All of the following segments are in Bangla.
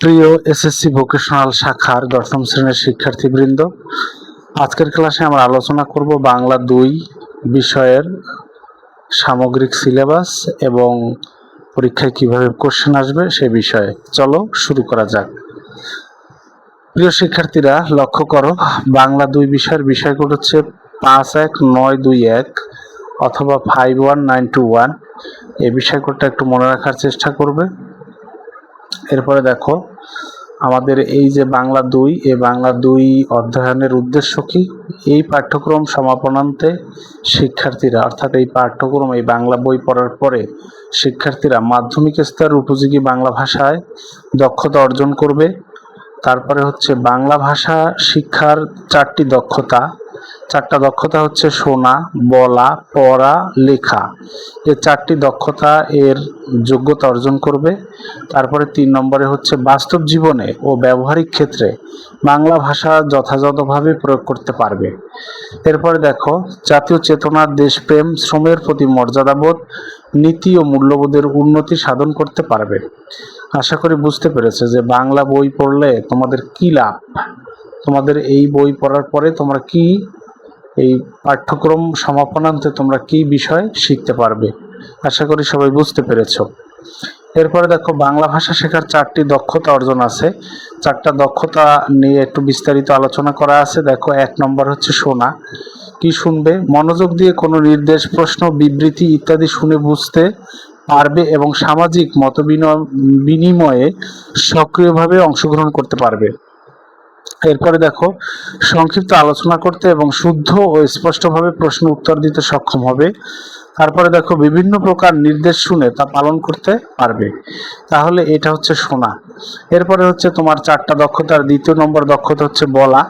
প্রিয় এসএসসি ভোকেশনাল শাখার দশম শ্রেণীর শিক্ষার্থীবৃন্দ, আজকের ক্লাসে আমরা আলোচনা করব বাংলা 2 বিষয়ের সামগ্রিক সিলেবাস এবং পরীক্ষায় কিভাবে কোশ্চেন আসবে সে বিষয়ে। চলো শুরু করা যাক। প্রিয় শিক্ষার্থীরা লক্ষ্য করো, বাংলা 2 বিষয়ের বিষয়গুলো হচ্ছে 51921 অথবা 51921। এই বিষয়গুলোটা একটু মনে রাখার চেষ্টা করবে। এরপরে দেখো, আমাদের এই যে বাংলা 2, এই বাংলা 2 অধ্যয়নের উদ্দেশ্য কি? এই পাঠ্যক্রম সমাপনান্তে শিক্ষার্থীরা, অর্থাৎ এই পাঠ্যক্রম, এই বাংলা বই পড়ার পরে শিক্ষার্থীরা মাধ্যমিক স্তর উপযোগী বাংলা ভাষায় দক্ষতা অর্জন করবে। তারপরে হচ্ছে বাংলা ভাষা শিক্ষার 4টি দক্ষতা। 4টা দক্ষতা হচ্ছে শোনা, বলা, পড়া, লেখা। এই 4টি দক্ষতা এর যোগ্যতা অর্জন করবে। তারপরে 3 নম্বরে হচ্ছে বাস্তব জীবনে ও ব্যবহারিক ক্ষেত্রে বাংলা ভাষা যথাযথভাবে প্রয়োগ করতে পারবে। এরপরে দেখো, জাতীয় চেতনা, দেশপ্রেম, শ্রমের প্রতি মর্যাদাবোধ, নীতি ও মূল্যবোধের উন্নতি সাধন করতে পারবে। আশা করি বুঝতে পেরেছে যে বাংলা বই পড়লে তোমাদের কি লাভ। তোমাদের এই বই পড়ার পরে তোমরা কি, এই পাঠ্যক্রম সমাপনান্তে তোমরা কি বিষয় শিখতে পারবে। আশা করি সবাই বুঝতে পেরেছো। এরপরে দেখো, বাংলা ভাষা শেখার 4টি দক্ষতা অর্জন আছে। 4টা দক্ষতা নিয়ে একটু বিস্তারিত আলোচনা করা আছে। দেখো, 1 নম্বর হচ্ছে শোনা। কি শুনবে? মনোযোগ দিয়ে কোনো নির্দেশ, প্রশ্ন, বিবৃতি ইত্যাদি শুনে বুঝতে পারবে এবং সামাজিক মত বিনিময়ে সক্রিয়ভাবে অংশগ্রহণ করতে পারবে। এরপরে দেখো, সংক্ষিপ্ত আলোচনা করতে এবং শুদ্ধ ও স্পষ্টভাবে প্রশ্ন উত্তর দিতে সক্ষম হবে। তারপরে দেখো, বিভিন্ন প্রকার নির্দেশ শুনে তা পালন করতে পারবে। তাহলে এটা হচ্ছে শোনা। এরপরে হচ্ছে তোমার 4টা দক্ষতার 2 নম্বর দক্ষতা হচ্ছে বলা।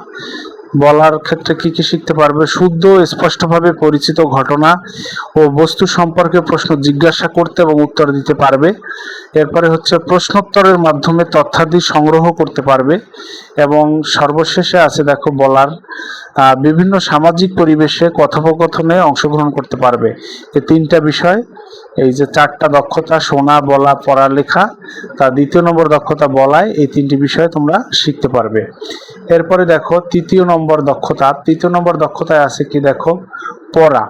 বলার ক্ষেত্রে কি কি শিখতে পারবে? শুদ্ধ ও স্পষ্টভাবে পরিচিত ঘটনা ও বস্তু সম্পর্কে প্রশ্ন জিজ্ঞাসা করতে এবং উত্তর দিতে পারবে। এরপরে হচ্ছে প্রশ্নোত্তরের মাধ্যমে তথ্যাদি সংগ্রহ করতে পারবে। এবং সর্বশেষে আছে দেখো, বলার বিভিন্ন সামাজিক পরিবেশে কথোপকথনে অংশগ্রহণ করতে পারবে। এই 3টা বিষয়, এই যে 4টা দক্ষতা শোনা, বলা, পড়া, লেখা, তার 2 নম্বর দক্ষতা বলায়, এই 3টি বিষয় তোমরা শিখতে পারবে। এরপরে দেখো, 3য় নম্বর দক্ষতা। 3য় নম্বর দক্ষতায় আছে কি? দেখো, পড়া।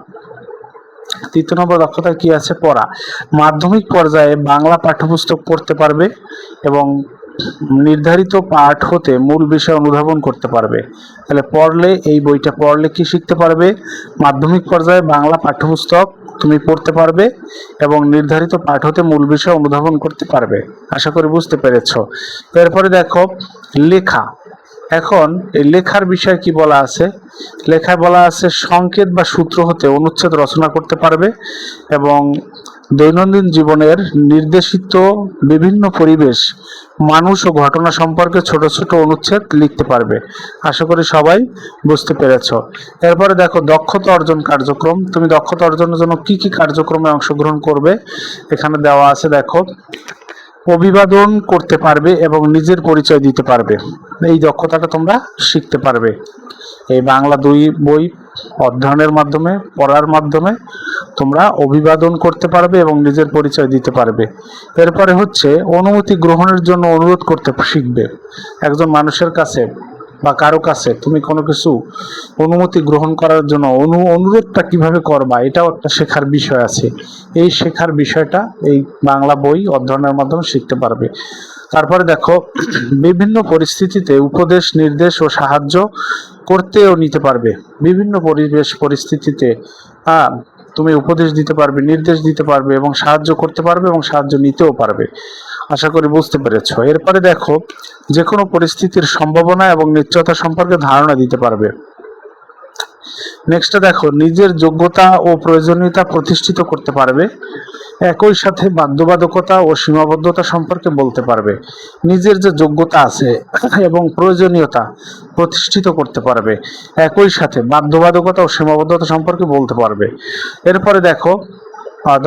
3য় নম্বর দক্ষতায় কি আছে? পড়া। মাধ্যমিক পর্যায়ে বাংলা পাঠ্যপুস্তক পড়তে পারবে এবং নির্ধারিত পাঠ হতে মূল বিষয় অনুধাবন করতে পারবে। তাহলে পড়লে, এই বইটা পড়লে কি শিখতে পারবে? মাধ্যমিক পর্যায়ে বাংলা পাঠ্যপুস্তক তুমি পড়তে পারবে এবং নির্ধারিত পাঠ হতে মূল বিষয় অনুধাবন করতে পারবে। আশা করি বুঝতে পেরেছো। এরপরে দেখো, লেখা। এখন এই লেখার বিষয় কি বলা আছে? লেখায় বলা আছে সংকেত বা সূত্র হতে অনুচ্ছেদ রচনা করতে পারবে এবং দৈনন্দিন জীবনের নির্দেশিত বিভিন্ন পরিবেশ, মানুষ ও ঘটনা সম্পর্কে ছোট ছোট অনুচ্ছেদ লিখতে পারবে। আশা করি সবাই বুঝতে পেরেছ। এরপরে দেখো, দক্ষতা অর্জন কার্যক্রম। তুমি দক্ষতা অর্জনের জন্য কি কি কার্যক্রমে অংশগ্রহণ করবে এখানে দেওয়া আছে। দেখো, অভিবাদন করতে পারবে এবং নিজের পরিচয় দিতে পারবে। এই দক্ষতাটা তোমরা শিখতে পারবে এই বাংলা 2 বই অধ্যয়নের মাধ্যমে, পড়ার মাধ্যমে তোমরা অভিবাদন করতে পারবে এবং নিজের পরিচয় দিতে পারবে। এরপরে হচ্ছে অনুমতি গ্রহণের জন্য অনুরোধ করতে শিখবে। একজন মানুষের কাছে বা কারো কাছে তুমি কোনো কিছু অনুমতি গ্রহণ করার জন্য অনুরোধটা কিভাবে করবা, এটাও একটা শেখার বিষয় আছে। এই শেখার বিষয়টা এই বাংলা বই অধ্যয়নের মাধ্যমে শিখতে পারবে। তারপরে দেখো, বিভিন্ন পরিস্থিতিতে উপদেশ, নির্দেশ ও সাহায্য করতেও নিতে পারবে। বিভিন্ন পরিস্থিতিতে তুমি উপদেশ দিতে পারবে, নির্দেশ দিতে পারবে এবং সাহায্য করতে পারবে এবং সাহায্য নিতেও পারবে। আশা করি বুঝতে পেরেছ। এরপরে দেখো, যে কোনো পরিস্থিতির সম্ভাবনা এবং নিশ্চয়তা সম্পর্কে ধারণা দিতে পারবে। নেক্সটে দেখো, নিজের যোগ্যতা ও প্রয়োজনীয়তা প্রতিষ্ঠিত করতে পারবে। একই সাথে বাধ্যবাধকতা ও সীমাবদ্ধতা সম্পর্কে বলতে পারবে। নিজের যে যোগ্যতা আছে এবং প্রয়োজনীয়তা প্রতিষ্ঠিত করতে পারবে, একই সাথে বাধ্যবাধকতা ও সীমাবদ্ধতা সম্পর্কে বলতে পারবে। এরপরে দেখো,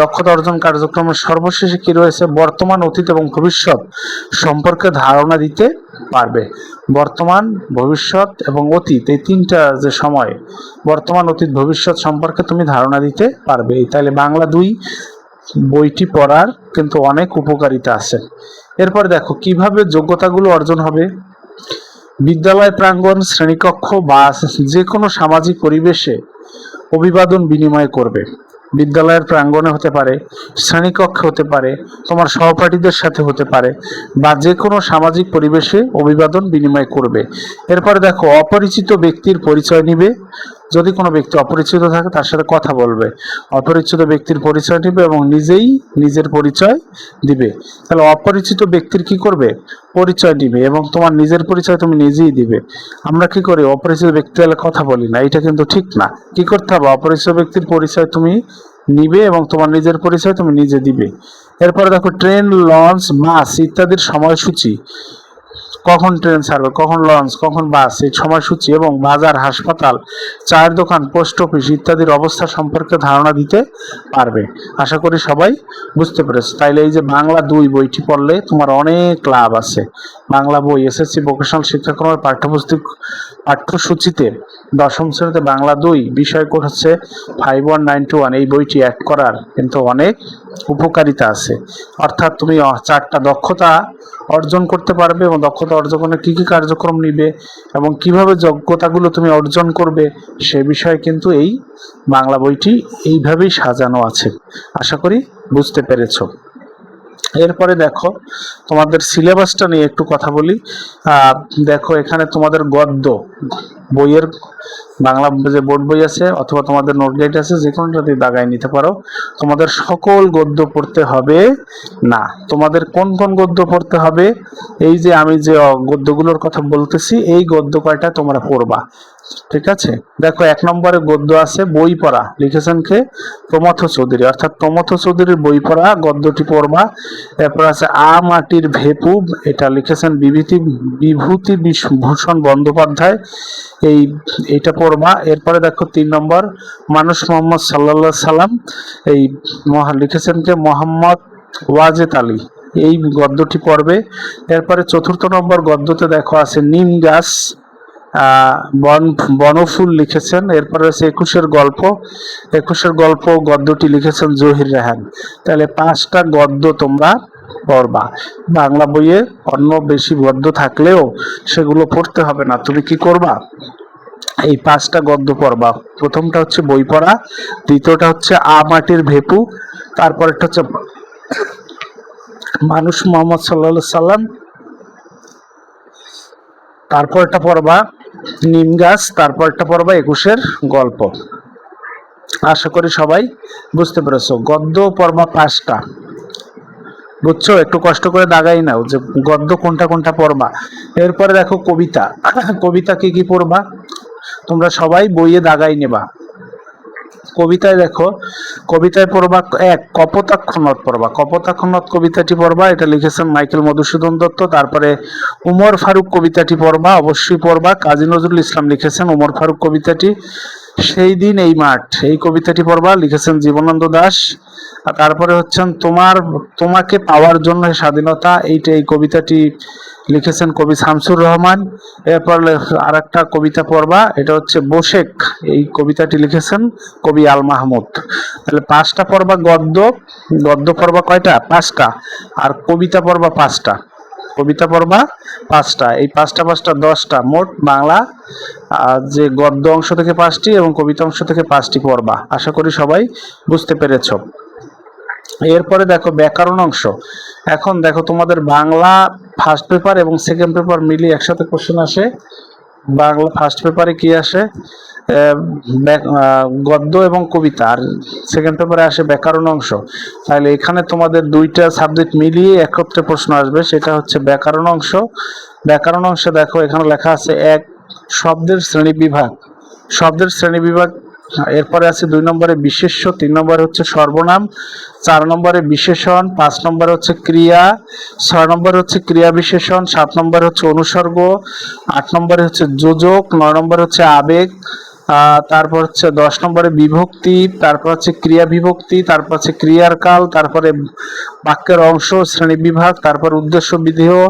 দক্ষতা অর্জন কার্যক্রমের সর্বশেষে কি রয়েছে? বর্তমান, অতীত এবং ভবিষ্যৎ সম্পর্কে ধারণা দিতে পারবে। বর্তমান, ভবিষ্যৎ এবং অতীত, এই 3টা যে সময়, বর্তমান, অতীত, ভবিষ্যৎ সম্পর্কে তুমি ধারণা দিতে পারবে। তাহলে বাংলা 2 বইটি পড়ার কিন্তু অনেক উপকারিতা আছে। এরপর দেখো কিভাবে যোগ্যতাগুলো অর্জন হবে। বিদ্যালয় প্রাঙ্গণ, শ্রেণীকক্ষ বা যে কোনো সামাজিক পরিবেশে অভিবাদন বিনিময় করবে। বিদ্যালয়ের প্রাঙ্গণে হতে পারে, শ্রেণীকক্ষে হতে পারে, তোমার সহপাঠীদের সাথে হতে পারে, বা যে কোনো সামাজিক পরিবেশে অভিবাদন বিনিময় করবে। এরপরে দেখো অপরিচিত ব্যক্তির পরিচয় নিবে। যদি কোনো ব্যক্তি অপরিচিত থাকে তার সাথে কথা বলবে, অপরিচিত ব্যক্তির পরিচয় নিবে এবং নিজেই নিজের পরিচয় দিবে। তাহলে অপরিচিত ব্যক্তির কি করবে, পরিচয় দিবে এবং তোমার নিজের পরিচয় তুমি নিজেই দিবে। আমরা কি করি, অপরিচিত ব্যক্তি হলে কথা বলি না, এটা কিন্তু ঠিক না। কি করতে হবে, অপরিচিত ব্যক্তির পরিচয় তুমি নিবে এবং তোমার নিজের পরিচয় তুমি নিজে দিবে। এরপরে দেখো ট্রেন, লঞ্চ, বাস ইত্যাদির সময়সূচি, কখন ট্রেন ছাড়বে, কখন লঞ্চ, কখন বাস, এই সময়সূচি এবং বাজার, হাসপাতাল, চায়ের দোকান, পোস্ট অফিস ইত্যাদির অবস্থা সম্পর্কে ধারণা দিতে পারবে। আশা করি সবাই বুঝতে পেরেছো। তাইলে এই যে বাংলা 2 বইটি পড়লে তোমার অনেক লাভ আছে। বাংলা বই এসএসসি ভোকেশনাল শিক্ষাক্রমের পাঠ্যসূচিতে 10ম শ্রেণীতে বাংলা 2 বিষয় কোড হচ্ছে 51921। এই বইটি অ্যাড করার কিন্তু অনেক উপকারিতা আছে। অর্থাৎ তুমি 4টা দক্ষতা অর্জন করতে পারবে এবং দক্ষতা অর্জনে কি কি কার্যক্রম নিবে এবং কিভাবে যোগ্যতাগুলো তুমি অর্জন করবে সে বিষয়ে কিন্তু এই বাংলা বইটি এইভাবেই সাজানো আছে। আশা করি বুঝতে পেরেছো। এরপরে দেখো তোমাদের সিলেবাসটা নিয়ে একটু কথা বলি। দেখো এখানে তোমাদের গদ্য বইয়ের বাংলা যে বোর্ড বই আছে অথবা তোমাদের নোট গাইড আছে, যে কোনোটাতে দাগায় নিতে পারো। তোমাদের সকল গদ্য পড়তে হবে না। তোমাদের কোন কোন গদ্য পড়তে হবে, এই যে আমি যে গদ্যগুলোর কথা বলতেছি এই গদ্য কয়টা তোমরা পড়বা, ঠিক আছে। দেখো 1 নম্বরে গদ্য আছে বই পড়া, লিখেছেন কে, প্রমথ চৌধুরী, অর্থাৎ প্রমথ চৌধুরীর বই পড়া গদ্যটি পড়বা। এরপর আছে মাটির ভেপু, এটা লিখেছেন বিভূতি ভূষণ বন্দ্যোপাধ্যায়, এইটা পড়বা। এরপরে দেখো 3 নম্বর মানুষ মোহাম্মদ সাল্লাল্লাহু সাল্লাম, এই লিখেছেন কে, মোহাম্মদ ওয়াজেদ আলী, এই গদ্যটি পড়বে। এরপরে 4র্থ নম্বর গদ্যতে দেখো আছে নিম গাছ, বনফুল লিখেছেন। এরপরে আছে 21-এর গল্প গদ্যটি লিখেছেন জহির রেহান। তাহলে 5টা গদ্য তোমরা পড়বা। বাংলা বইয়ে অন্য বেশি গদ্য থাকলেও সেগুলো পড়তে হবে না, তুমি কি করবা, এই 5টা গদ্য পড়বা। প্রথমটা হচ্ছে বই পড়া, দ্বিতীয়টা হচ্ছে মাটির ভেপু, তারপরেরটা হচ্ছে মানুষ মোহাম্মদ সাল্লাল্লাহু সাল্লাম, তারপরটা পড়বা নিম গাছ, তারপরটা পড়বা 21-এর গল্প। আশা করি সবাই বুঝতে পেরেছো। গদ্য পড়বা 5টা, বুঝছো, একটু কষ্ট করে দাগাই নাও যে গদ্য কোনটা কোনটা পড়বা। এরপরে দেখো কবিতা কি কি পড়বা, তোমরা সবাই বইয়ে দাগাই নেবা। কবিতায় দেখো, কবিতায় পড়বা 1 কপোতাক্ষ নদ পড়বা, কপোতাক্ষ নদ কবিতাটি পড়বা, এটা লিখেছেন মাইকেল মধুসূদন দত্ত। তারপরে উমর ফারুক কবিতাটি পড়বা, অবশ্যই পড়বা, কাজী নজরুল ইসলাম লিখেছেন উমর ফারুক কবিতাটি। সেই দিন এই মাঠ, এই কবিতাটি পড়বা, লিখেছেন জীবনানন্দ দাশ। আর তারপরে হচ্ছেন তোমাকে পাওয়ার জন্য স্বাধীনতা, এই কবিতাটি লিখেছেন কবি শামসুর রহমান। এরপর আরেকটা কবিতা পড়বা, এটা হচ্ছে বোশেক, এই কবিতাটি লিখেছেন কবি আল মাহমুদ। তাহলে 5টা পড়বা গদ্য পড়বা কয়টা, 5টা, আর কবিতা পড়বা 5টা, এই 5টা 10টা, মোট বাংলা যে গদ্য অংশ থেকে 5টি এবং কবিতা অংশ থেকে 5টি পড়বা। আশা করি সবাই বুঝতে পেরেছো। এরপরে দেখো ব্যাকরণ অংশ। এখন দেখো তোমাদের বাংলা ফার্স্ট পেপার এবং সেকেন্ড পেপার মিলিয়ে একসাথে কোশ্চেন আসে। বাংলা ফার্স্ট পেপারে কি আসে, গদ্য এবং কবিতা, আর সেকেন্ড পেপারে আসে ব্যাকরণ অংশ। তাহলে এখানে তোমাদের 2টা সাবজেক্ট মিলিয়ে একত্রে প্রশ্ন আসবে, সেটা হচ্ছে ব্যাকরণ অংশ। ব্যাকরণ অংশে দেখো এখানে লেখা আছে 1 শব্দের শ্রেণীবিভাগ, এরপরে আছে 2 নম্বরে বিশেষ্য, 3 নম্বরে হচ্ছে সর্বনাম, 4 নম্বরে বিশেষণ, 5 নম্বরে হচ্ছে ক্রিয়া, 6 নম্বরে হচ্ছে ক্রিয়া বিশেষণ, 7 নম্বরে হচ্ছে অনুসর্গ, 8 নম্বরে হচ্ছে যোজক, 9 নম্বরে হচ্ছে আবেগ, তারপর হচ্ছে 10 নম্বরে বিভক্তি, তারপর হচ্ছে ক্রিয়া বিভক্তি, তারপর হচ্ছে ক্রিয়ার কাল, তারপরে বাক্যের অংশ শ্রেণীবিভাগ, তারপর উদ্দেশ্য বিধেয়,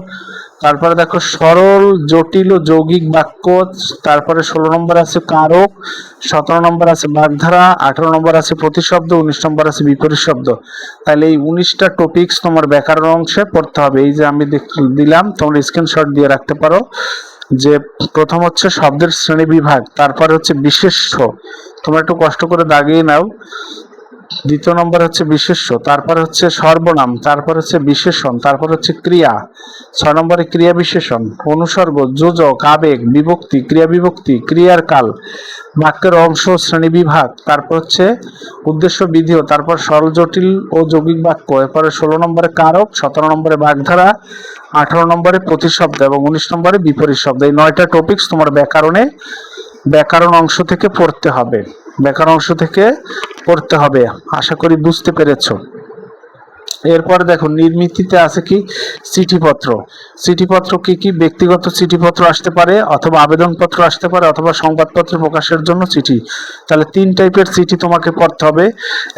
তারপরে দেখো সরল, জটিল ও যৌগিক বাক্য। তারপরে 16 নম্বর আছে কারক, 17 নম্বর আছে বাগধারা, 18 নম্বর আছে প্রতিশব্দ, 19 নম্বর আছে বিপরীত শব্দ। তাহলে এই 19টা টপিকস তোমার ব্যাকরণ অংশে পড়তে হবে। এই যে আমি দিলাম, তোমরা স্ক্রিনশট দিয়ে রাখতে পারো। যে প্রথম হচ্ছে শব্দের শ্রেণী বিভাগ, তারপরে হচ্ছে বিশেষ্য, তোমরা একটু কষ্ট করে দাগিয়ে নাও। দ্বিতীয় নম্বর হচ্ছে বিশেষ্য, তারপর হচ্ছে সর্বনাম, তারপর হচ্ছে বিশেষণ, তারপর হচ্ছে ক্রিয়া, 6 নম্বরে ক্রিয়া বিশেষণ, অনুসর্গ, যোজক, আবেগ, বিভক্তি, ক্রিয়া বিভক্তি, ক্রিয়ার কাল, বাক্যের অংশ, শ্রেণী বিভাগ, তারপর হচ্ছে উদ্দেশ্য, বিধেয়, তারপর সরল, জটিল ও যৌগিক বাক্য। এরপরে 16 নম্বরে কারক, 17 নম্বরে বাগধারা, 18 নম্বরে প্রতিশব্দ এবং 19 নম্বরে বিপরীত শব্দ। এই 9টা টপিকস তোমার ব্যাকরণ অংশ থেকে পড়তে হবে। ব্যাকরণ অংশ থেকে পড়তে হবে, আশা করি বুঝতে পেরেছো। এরপর দেখো নির্মিতিতে আছে কি চিঠিপত্র। চিঠিপত্র কি কি? ব্যক্তিগত চিঠিপত্র আসতে পারে, অথবা আবেদনপত্র আসতে পারে, অথবা সংবাদপত্র প্রকাশের জন্য চিঠি। তাহলে 3 টাইপের চিঠি তোমাকে পড়তে হবে।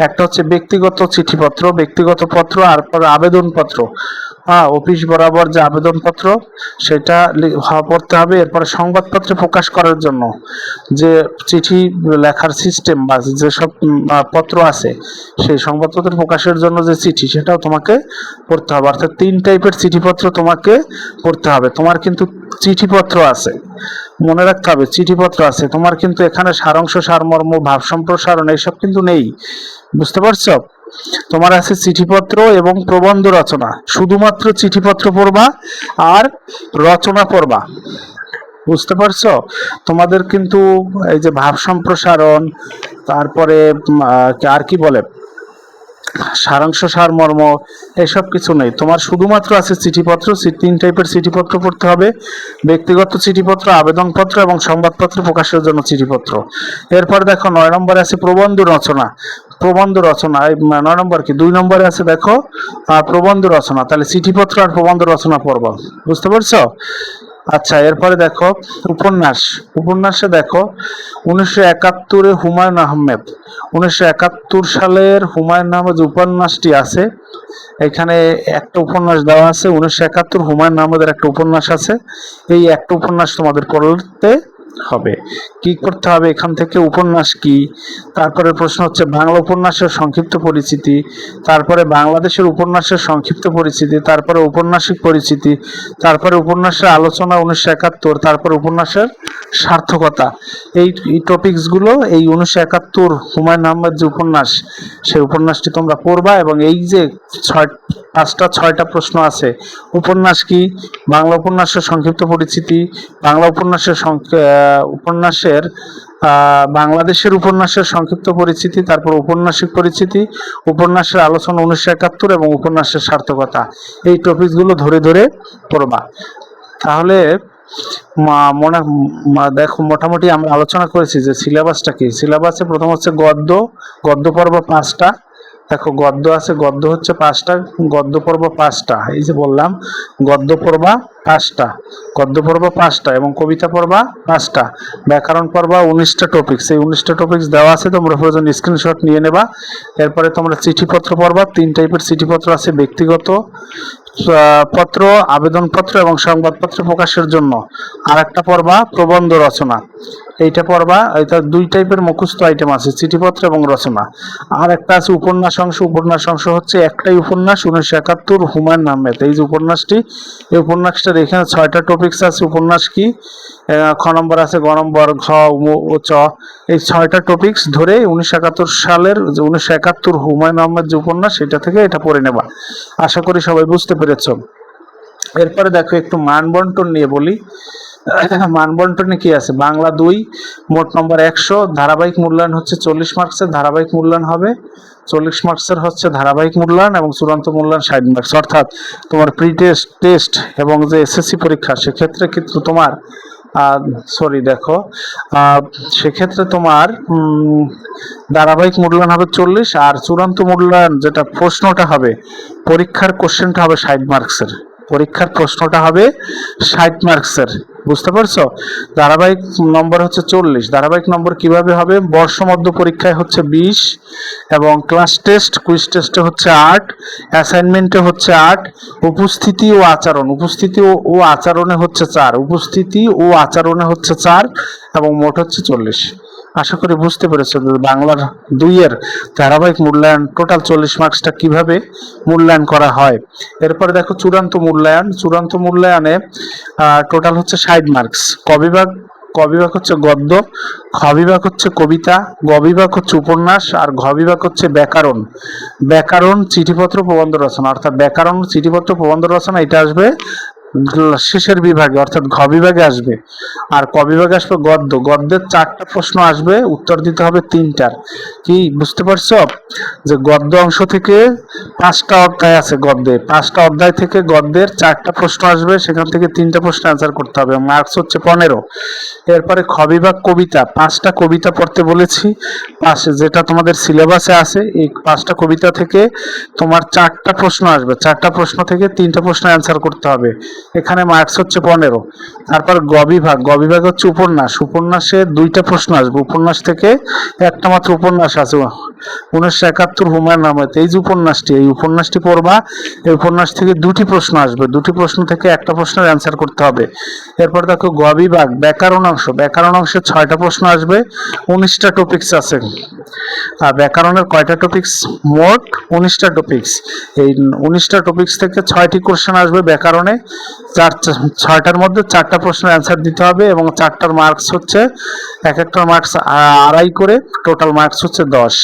একটা হচ্ছে ব্যক্তিগত চিঠিপত্র, ব্যক্তিগত পত্র, আর পরে আবেদনপত্র, অফিস বরাবর যে আবেদনপত্র সেটা পড়তে হবে। এরপরে সংবাদপত্রে প্রকাশ করার জন্য যে চিঠি লেখার সিস্টেম বা যেসব পত্র আছে, সেই সংবাদপত্র প্রকাশের জন্য যে চিঠি, সেটাও তোমাকে পড়তে হবে। অর্থাৎ 3 টাইপের চিঠিপত্র তোমাকে পড়তে হবে। তোমার কিন্তু চিঠিপত্র আছে, মনে রাখতে হবে চিঠিপত্র আছে তোমার, কিন্তু এখানে সারাংশ, সারমর্ম, ভাব সম্প্রসারণ এইসব কিন্তু নেই, বুঝতে পারছো? তোমার আছে চিঠিপত্র এবং প্রবন্ধ রচনা। শুধুমাত্র চিঠিপত্র পড়বা আর রচনা পড়বা, বুঝতে পারছো? তোমাদের কিন্তু এই যে ভাব সম্প্রসারণ, তারপরে আর কি বলে সারাংশ, সারমর্ম, এসব কিছু নেই। তোমার শুধুমাত্র আছে চিঠিপত্র। 3 টাইপের চিঠিপত্র পড়তে হবে: ব্যক্তিগত চিঠিপত্র, আবেদনপত্র এবং সংবাদপত্র প্রকাশের জন্য চিঠিপত্র। এরপর দেখো 9 নম্বরে আছে প্রবন্ধ রচনা। প্রবন্ধ রচনা 9 নম্বর কি 2 নম্বরে আছে দেখো প্রবন্ধ রচনা। তাহলে চিঠিপত্র আর প্রবন্ধ রচনা পড়বা, বুঝতে পারছো? আচ্ছা, এরপরে দেখো উপন্যাস। উপন্যাসে দেখো 1971 হুমায়ুন আহমেদ, 1971 সালের হুমায়ুন আহমেদ উপন্যাসটি আছে। এখানে একটা উপন্যাস দেওয়া আছে 1971 হুমায়ুন আহমেদের একটা উপন্যাস আছে। এই একটা উপন্যাস তোমাদের পড়তে হবে। কি করতে হবে এখান থেকে? উপন্যাস কি, তারপরে প্রশ্ন হচ্ছে বাংলা উপন্যাসের সংক্ষিপ্ত পরিচিতি, তারপরে বাংলাদেশের উপন্যাসের সংক্ষিপ্ত পরিচিতি, তারপরে উপন্যাসিক পরিচিতি, তারপরে উপন্যাসের আলোচনা 1971, তারপরে উপন্যাসের সার্থকতা। এই টপিকস গুলো এই 1971 হুমায়ুন আহমেদ যে উপন্যাস, সেই উপন্যাসটি তোমরা পড়বা। এবং এই যে 6টা প্রশ্ন আছে, উপন্যাস কি, বাংলা উপন্যাসের সংক্ষিপ্ত পরিচিতি, বাংলা উপন্যাসের বাংলাদেশের উপন্যাসের সংক্ষিপ্ত পরিচিতি, তারপর উপন্যাসিক পরিচিতি, উপন্যাসের আলোচনা 1971 এবং উপন্যাসের সার্থকতা। এই টপিকস গুলো ধরে ধরে পড়বা। তাহলে দেখো মোটামুটি আমরা আলোচনা করেছি যে সিলেবাসটা কি। সিলেবাসে প্রথম হচ্ছে গদ্য পর্ব 5টা। দেখো গদ্য আছে, গদ্য হচ্ছে 5টা, গদ্য পর্ব 5টা। এই যে বললাম গদ্য পর্ব 5টা, গদ্য পর্ব 5টা এবং কবিতা পর্ব 5টা, ব্যাকরণ পর্ব 19টা টপিকস। এই 19টা টপিকস দেওয়া আছে, তোমরা প্রয়োজন স্ক্রিনশট নিয়ে নেবা। এরপরে তোমরা চিঠিপত্র পড়বা। 3 টাইপের চিঠিপত্র আছে: ব্যক্তিগত পত্র, আবেদনপত্র এবং সংবাদপত্র প্রকাশের জন্য। আর একটা পড়বা প্রবন্ধ রচনা, এইটা পড়বা। এটা 2 টাইপের মুখস্থ আইটেম আছে, চিঠিপত্র এবং রচনা। আর একটা আছে উপন্যাস অংশ। উপন্যাস অংশ হচ্ছে একটাই উপন্যাস 1971 হুমায়ুন আহমেদ। এই যে উপন্যাসটি, এই উপন্যাসটার এখানে 6টা টপিকস আছে। উপন্যাস কি, খ নম্বর আছে, গ নম্বর, ঘ ও চ। এই 6টা টপিকস ধরে 1971 সালের 1971 হুমায়ুন আহমেদ যে উপন্যাস, সেটা থেকে এটা পড়ে নেবা। আশা করি সবাই বুঝতে পেরেছ। এরপরে দেখো একটু মান বন্টন নিয়ে বলি। মান বন্টনে কি আছে? বাংলা 2 মোট নম্বর 100, ধারাবাহিক মূল্যায়ন হচ্ছে 40 মার্কসের ধারাবাহিক মূল্যায়ন হবে, 40 মার্কসের হচ্ছে ধারাবাহিক মূল্যায়ন এবং চূড়ান্ত মূল্যায়ন 60 মার্কস। অর্থাৎ তোমার প্রি টেস্ট এবং যে এসএসসি পরীক্ষা, সেক্ষেত্রে কিন্তু তোমার দেখো সেক্ষেত্রে তোমার ধারাবাহিক মূল্যায়ন হবে 40, আর চূড়ান্ত মূল্যায়ন যেটা প্রশ্নটা হবে, পরীক্ষার কোশ্চেনটা হবে 60 মার্কসের। পরীক্ষার প্রশ্নটা হবে 60 মার্কসের। বুঝতে পারছো? ধারাবাহিক নম্বর হচ্ছে 40। ধারাবাহিক নম্বর কিভাবে হবে? বর্ষমধ্য পরীক্ষায় হচ্ছে 20 এবং ক্লাস টেস্ট কুইজ টেস্টে হচ্ছে 8, অ্যাসাইনমেন্টে হচ্ছে 8, উপস্থিতি ও আচরণ, উপস্থিতি ও আচরণে হচ্ছে 4, উপস্থিতি ও আচরণে হচ্ছে 4 এবং মোট হচ্ছে 40। আশা করি বুঝতে পেরেছো বাংলার 2 এর ধারাবাহিক মূল্যায়ন টোটাল 40 মার্কসটা কিভাবে মূল্যায়ন করা হয়। এরপরে দেখো চূড়ান্ত মূল্যায়ন। চূড়ান্ত মূল্যায়নে টোটাল হচ্ছে 60 মার্কস। ক বিভাগ হচ্ছে গদ্য, খ বিভাগ হচ্ছে কবিতা, গ বিভাগ হচ্ছে উপন্যাস, আর ঘ বিভাগ হচ্ছে ব্যাকরণ। ব্যাকরণ, চিঠিপত্র, প্রবন্ধ রচনা, অর্থাৎ ব্যাকরণ, চিঠিপত্র, প্রবন্ধ রচনা এটা আসবে শেষের বিভাগে অর্থাৎ ঘ বিভাগে আসবে। আর ক বিভাগে আসবে গদ্য। গদ্যের 4টা প্রশ্ন আসবে, উত্তর দিতে হবে 3টার। কি বুঝতে পারছো? যে গদ্য অংশ থেকে 5টা অধ্যায় আছে গদ্যে, 5টা অধ্যায় থেকে গদ্যের 4টা প্রশ্ন আসবে, সেখান থেকে 3টা প্রশ্ন অ্যান্সার করতে হবে, মার্কস হচ্ছে 15। এরপরে খ বিভাগ কবিতা, 5টা কবিতা পড়তে বলেছি পাশে, যেটা তোমাদের সিলেবাসে আছে। এই 5টা কবিতা থেকে তোমার 4টা প্রশ্ন আসবে, 4টা প্রশ্ন থেকে 3টা প্রশ্ন অ্যান্সার করতে হবে, এখানে মার্কস হচ্ছে 15। তারপর গ বিভাগ, গ বিভাগ হচ্ছে উপন্যাস, উপন্যাসে 2টা প্রশ্ন আসবে, উপন্যাস থেকে একটা মাত্র উপন্যাস আছে 1971 হুমায়ুন আহমেদ, এই যে উপন্যাসটি, এই উপন্যাসটি পড়বা। এই উপন্যাস থেকে 2টি প্রশ্ন আসবে, 2টি প্রশ্ন থেকে একটা প্রশ্নের অ্যান্সার করতে হবে। এরপর দেখো গ বিভাগ ব্যাকরণ অংশ, ব্যাকরণ অংশে 6টা প্রশ্ন আসবে, 19টা টপিকস আছে। আর ব্যাকরণের কয়টা টপিকস? মোট 19টা টপিকস। এই 19টা টপিকস থেকে 6টি কোশ্চেন আসবে ব্যাকরণে, 6টার মধ্যে 4টা প্রশ্নের অ্যান্সার দিতে হবে এবং 4টার মার্কস হচ্ছে এক একটার মার্কস 2.5 করে, টোটাল মার্কস হচ্ছে 10।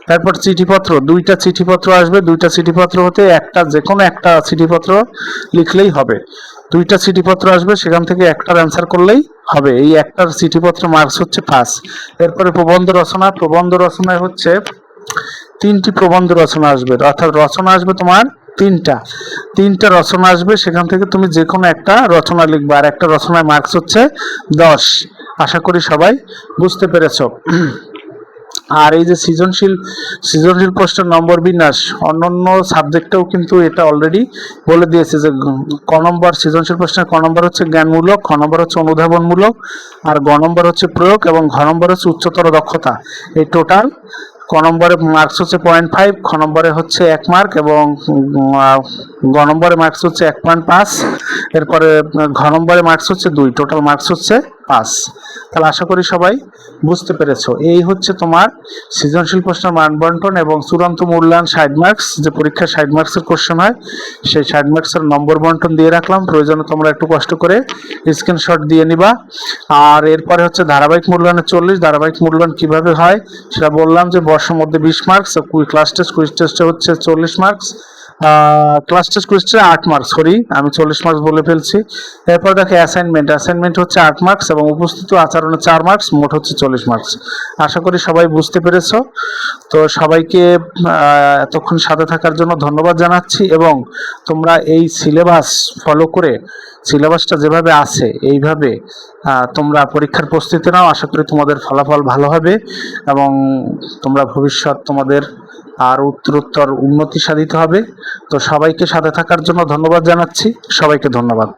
তারপর চিঠিপত্র, 2টা চিঠিপত্র আসবে, 2টা চিঠিপত্র হতে একটা, যে কোনো একটা চিঠিপত্র লিখলেই হবে। 2টা চিঠিপত্র আসবে, সেখান থেকে একটার অ্যান্সার করলেই হবে, এই একটার চিঠিপত্র মার্কস হচ্ছে 5। এরপরে প্রবন্ধ রচনা, প্রবন্ধ রচনায় হচ্ছে 3টি প্রবন্ধ রচনা আসবে, অর্থাৎ রচনা আসবে তোমার 3টা রচনা আসবে, সেখান থেকে তুমি যে কোনো একটা রচনা লিখবে, আর একটা রচনায় মার্কস হচ্ছে 10। আশা করি সবাই বুঝতে পেরেছো। আর এই যে সৃজনশীল প্রশ্নের নম্বর বিন্যাস, অন্যান্য সাবজেক্টেও কিন্তু এটা অলরেডি বলে দিয়েছে যে ক নম্বর সৃজনশীল প্রশ্নের ক নম্বর হচ্ছে জ্ঞানমূলক, খ নম্বর হচ্ছে অনুধাবনমূলক, আর গ নম্বর হচ্ছে প্রয়োগ, এবং ঘ নম্বর হচ্ছে উচ্চতর দক্ষতা। এই টোটাল ক নম্বরে মার্কস হচ্ছে 0.5, খ নম্বরে হচ্ছে 1 মার্ক, এবং গ নম্বরে মার্কস হচ্ছে 1.5, এরপরে ঘ নম্বরে মার্কস হচ্ছে 2, টোটাল মার্কস হচ্ছে 5। তাহলে আশা করি সবাই বুঝতে পেরেছো। এই হচ্ছে তোমার সৃজনশীল প্রশ্নের মান বন্টন এবং চূড়ান্ত মূল্যায়ন 60 মার্কস, যে পরীক্ষায় 60 মার্কসের কোশ্চেন হয়, সেই 60 মার্কসের নম্বর বন্টন দিয়ে রাখলাম, প্রয়োজনে তোমরা একটু কষ্ট করে স্ক্রিনশট দিয়ে নিবা। আর এরপরে হচ্ছে ধারাবাহিক মূল্যায়নে 40। ধারাবাহিক মূল্যায়ন কিভাবে হয় সেটা বললাম, যে বর্ষের মধ্যে 20 মার্কস, ক্লাস টেস্ট কুইজ টেস্টে হচ্ছে 40 মার্কস, ক্লাস টেস্ট কুইজে 8 মার্কস, সরি আমি 40 মার্কস বলে ফেলছি। এরপর দেখো অ্যাসাইনমেন্ট হচ্ছে 8 মার্কস এবং উপস্থিত আচরণে 4 মার্কস, মোট হচ্ছে 40 মার্কস। আশা করি সবাই বুঝতে পেরেছো। তো সবাইকে এতক্ষণ সাথে থাকার জন্য ধন্যবাদ জানাচ্ছি, এবং তোমরা এই সিলেবাস ফলো করে, সিলেবাসটা যেভাবে আছে এইভাবে তোমরা পরীক্ষার প্রস্তুতি নাও। আশা করি তোমাদের ফলাফল ভালো হবে এবং তোমরা ভবিষ্যৎ তোমাদের আর উত্তরোত্তর উন্নতি সাধিত হবে। তো সবাইকে সাথে থাকার জন্য ধন্যবাদ জানাচ্ছি, সবাইকে ধন্যবাদ।